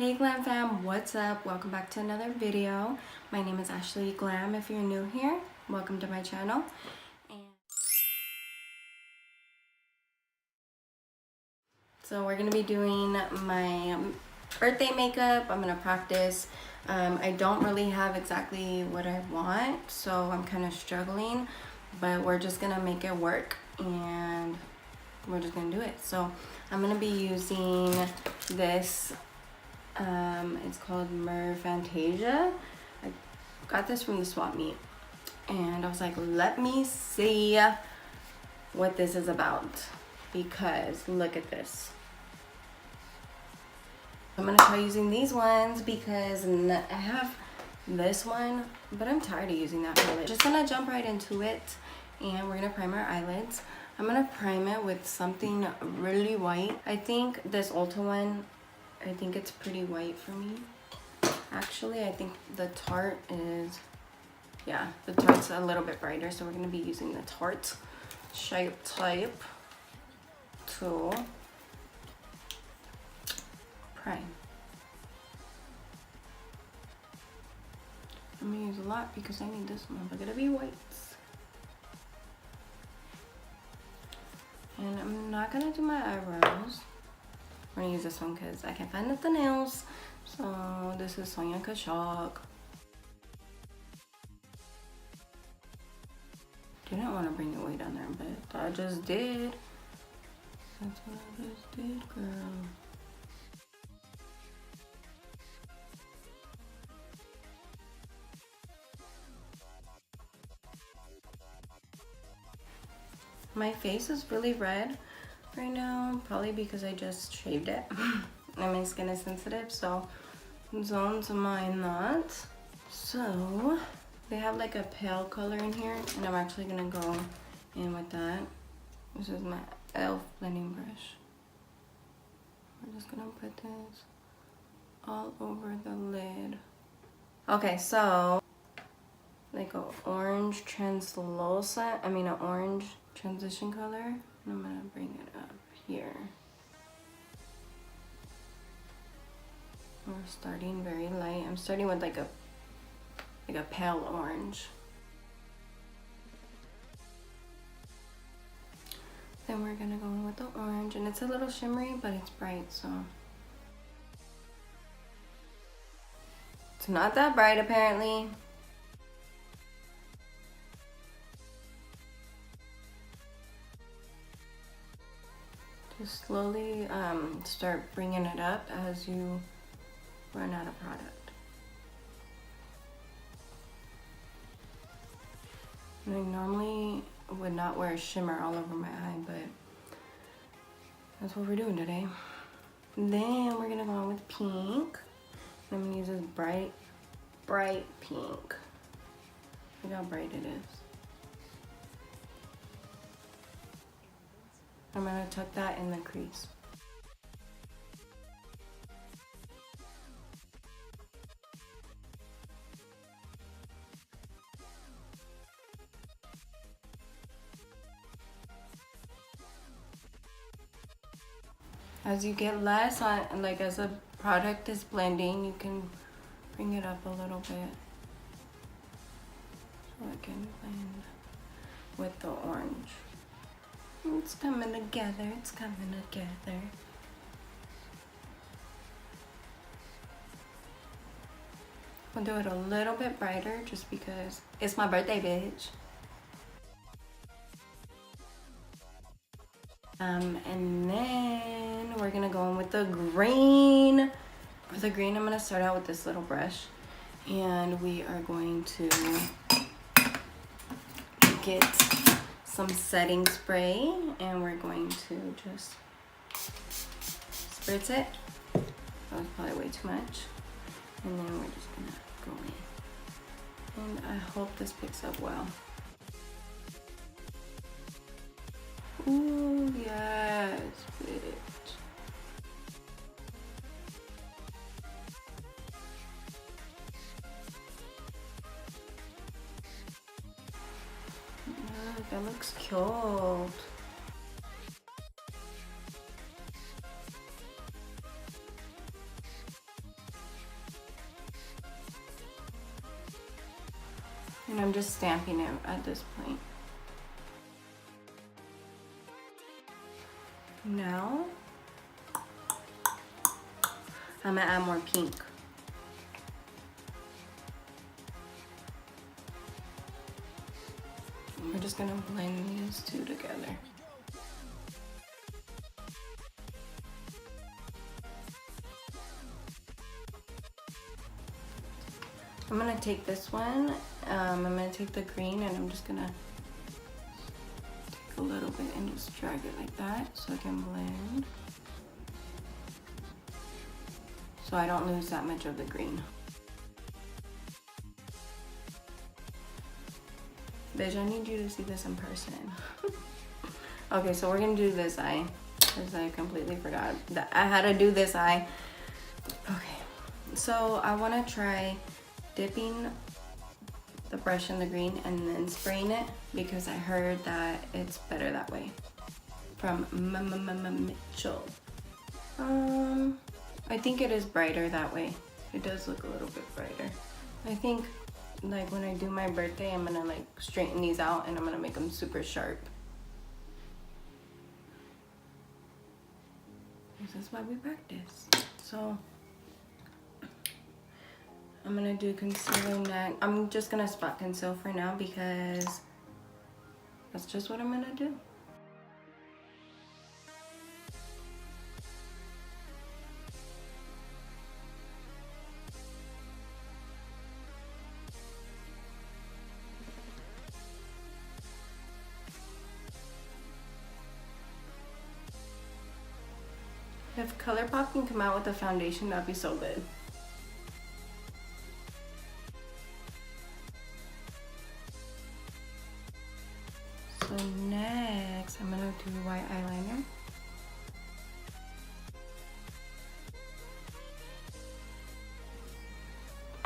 Hey Glam fam, what's up? Welcome back to another video. My name is Ashley Glam. If you're new here, welcome to my channel. So we're gonna be doing my birthday makeup. I'm gonna practice. I don't really have exactly what I want, so I'm kind of struggling, but we're just gonna make it work and we're just gonna do it. So I'm gonna be using this. It's called Fantasia. I got this from the swap meet and I was like, let me see what this is about, because look at this. I'm gonna try using these ones because I have this one, but I'm tired of using that palette. Just gonna jump right into it and we're gonna prime our eyelids. I'm gonna prime it with something really white. I think this Ulta one, I think it's pretty white for me. Actually, I think the Tarte is, yeah, the Tarte's a little bit brighter, so we're gonna be using the Tarte Shape Tape to prime. I'm gonna use a lot because I need this one. We're gonna be whites. And I'm not gonna do my eyebrows. I'm gonna use this one because I can't find nothing else. So this is Sonia Kashak. Didn't want to bring it way down there, but I just did. That's what I just did, girl. My face is really red right now, probably because I just shaved it. And my skin is sensitive, so don't mind that. So they have like a pale color in here, and I'm actually gonna go in with that. This is my e.l.f. blending brush. We're just gonna put this all over the lid. Okay, so like a orange translucent, an orange transition color. And I'm gonna bring it up here. We're starting very light. I'm starting with like a pale orange. Then we're gonna go in with the orange, and it's a little shimmery, but it's bright, so it's not that bright apparently. Just slowly start bringing it up as you run out of product. And I normally would not wear a shimmer all over my eye, but that's what we're doing today. And then we're gonna go on with pink. I'm gonna use this bright pink. Look how bright it is. I'm gonna tuck that in the crease. As you get less on, like as the product is blending, you can bring it up a little bit so it can blend with the orange. It's coming together, it's coming together. I'll do it a little bit brighter just because it's my birthday, bitch. And then we're gonna go in with the green. For the green, I'm gonna start out with this little brush, and we are going to get some setting spray, and we're going to just spritz it. That was probably way too much. And then we're just gonna go in. And I hope this picks up well. Ooh, yes, bitch. Yeah, that looks cute. And I'm just stamping it at this point. Now, I'm gonna add more pink. We're just gonna blend these two together. I'm gonna take this one, I'm gonna take the green and I'm just gonna take a little bit and just drag it like that so I can blend. So I don't lose that much of the green. Bitch, I need you to see this in person. Okay, so we're gonna do this eye, because I completely forgot that I had to do this eye. Okay, so I wanna try dipping the brush in the green and then spraying it because I heard that it's better that way from Mitchell. I think it is brighter that way. It does look a little bit brighter. I think like when I do my birthday, I'm gonna like straighten these out and I'm gonna make them super sharp. This is why we practice. So I'm gonna do concealer next. I'm just gonna spot conceal for now because that's just what I'm gonna do. If ColourPop can come out with a foundation, that'd be so good. So next, I'm gonna do white eyeliner.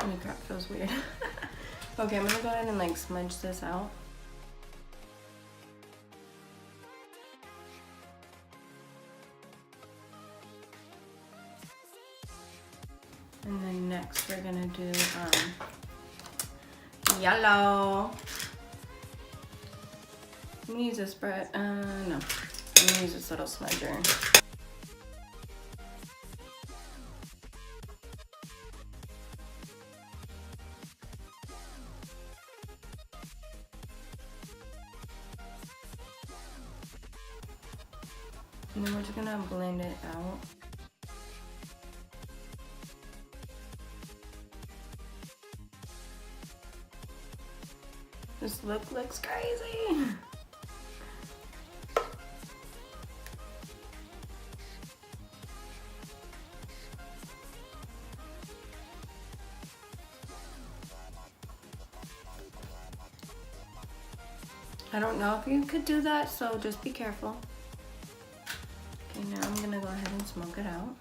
Holy crap, feels weird. Okay, I'm gonna go ahead and like smudge this out. And then next we're gonna do yellow. I'm gonna use this brush, no. I'm gonna use this little smudger. And then we're just gonna blend it out. This look looks crazy. I don't know if you could do that, so just be careful. Okay, now I'm gonna go ahead and smoke it out.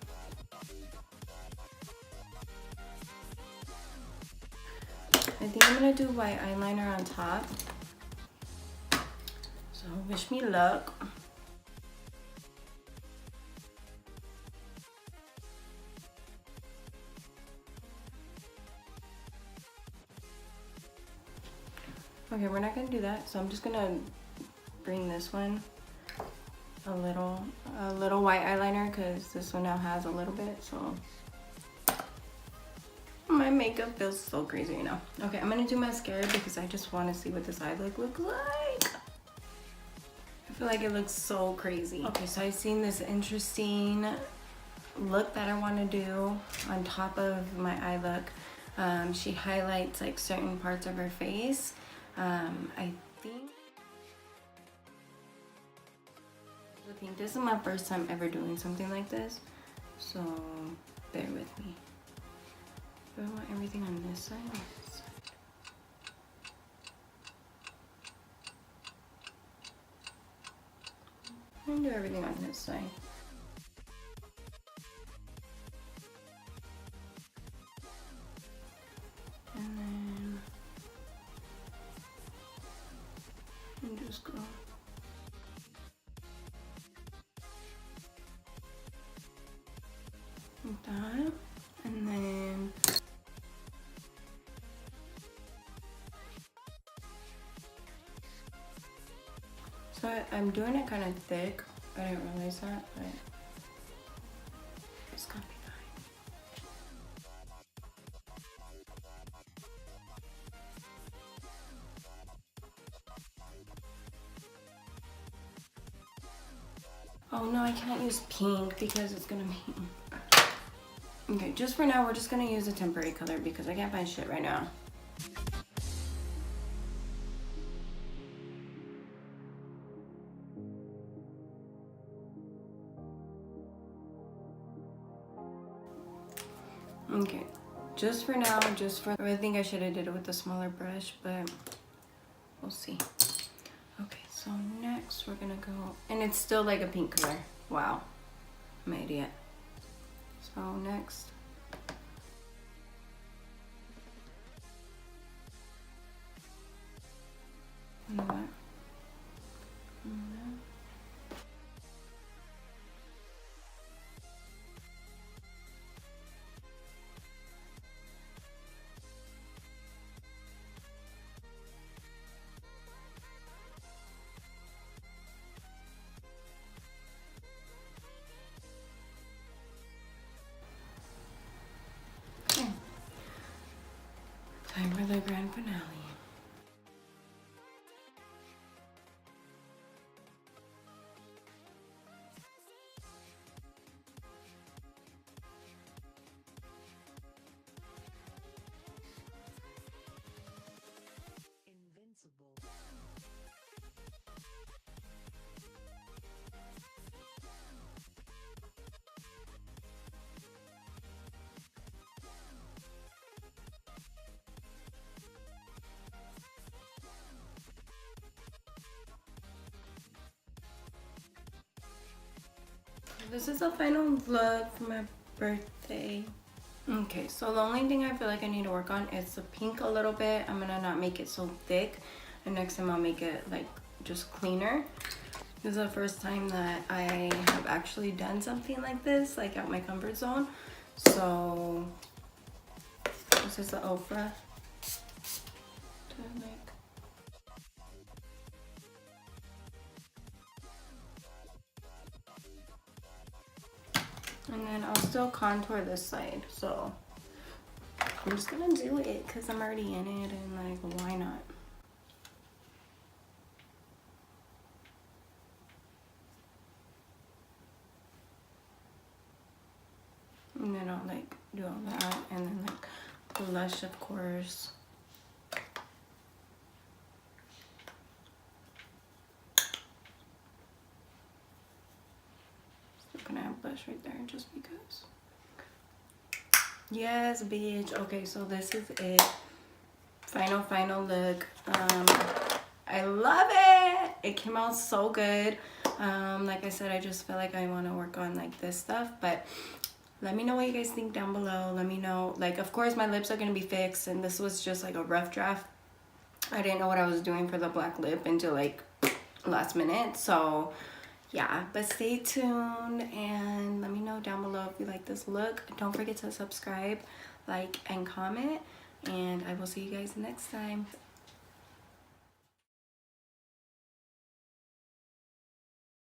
I think I'm gonna do white eyeliner on top. So wish me luck. Okay, we're not gonna do that, so I'm just gonna bring this one a little white eyeliner because this one now has a little bit, so my makeup feels so crazy right now. Okay, I'm gonna do mascara because I just want to see what this eye look looks like. I feel like it looks so crazy. Okay, so I've seen this interesting look that I want to do on top of my eye look. She highlights like certain parts of her face. I think this is my first time ever doing something like this, so bear with me. Do I want everything on this side or this side? I'm gonna do everything on this side. And then you just go like that, and then what? I'm doing it kind of thick. I didn't realize that, but it's gonna be fine. Oh no, I can't use pink because it's gonna be... Okay, just for now, we're just gonna use a temporary color because I can't find shit right now. Okay, just for now, I think I should have did it with a smaller brush, but we'll see. Okay, so next we're gonna go, and it's still like a pink color. Wow, I'm an idiot. So next. You know what? Okay. Time for the grand finale. This is the final look for my birthday. Okay, so the only thing I feel like I need to work on is the pink a little bit. I'm gonna not make it so thick, and next time I'll make it like just cleaner. This is the first time that I have actually done something like this, like out my comfort zone. So this is the Oprah. And then I'll still contour this side, so I'm just gonna do it because I'm already in it, and like, why not? And then I'll like do all that, and then like blush, of course. Still gonna have blush right there just because. Yes, bitch. Okay, so this is it. Final look. I love it. It came out so good. Like I said, I just feel like I want to work on like this stuff, but let me know what you guys think down below. Let me know, like, of course my lips are gonna be fixed, and this was just like a rough draft. I didn't know what I was doing for the black lip until like last minute, so yeah. But stay tuned and let me know down below if you like this look. Don't forget to subscribe, like, and comment, and I will see you guys next time.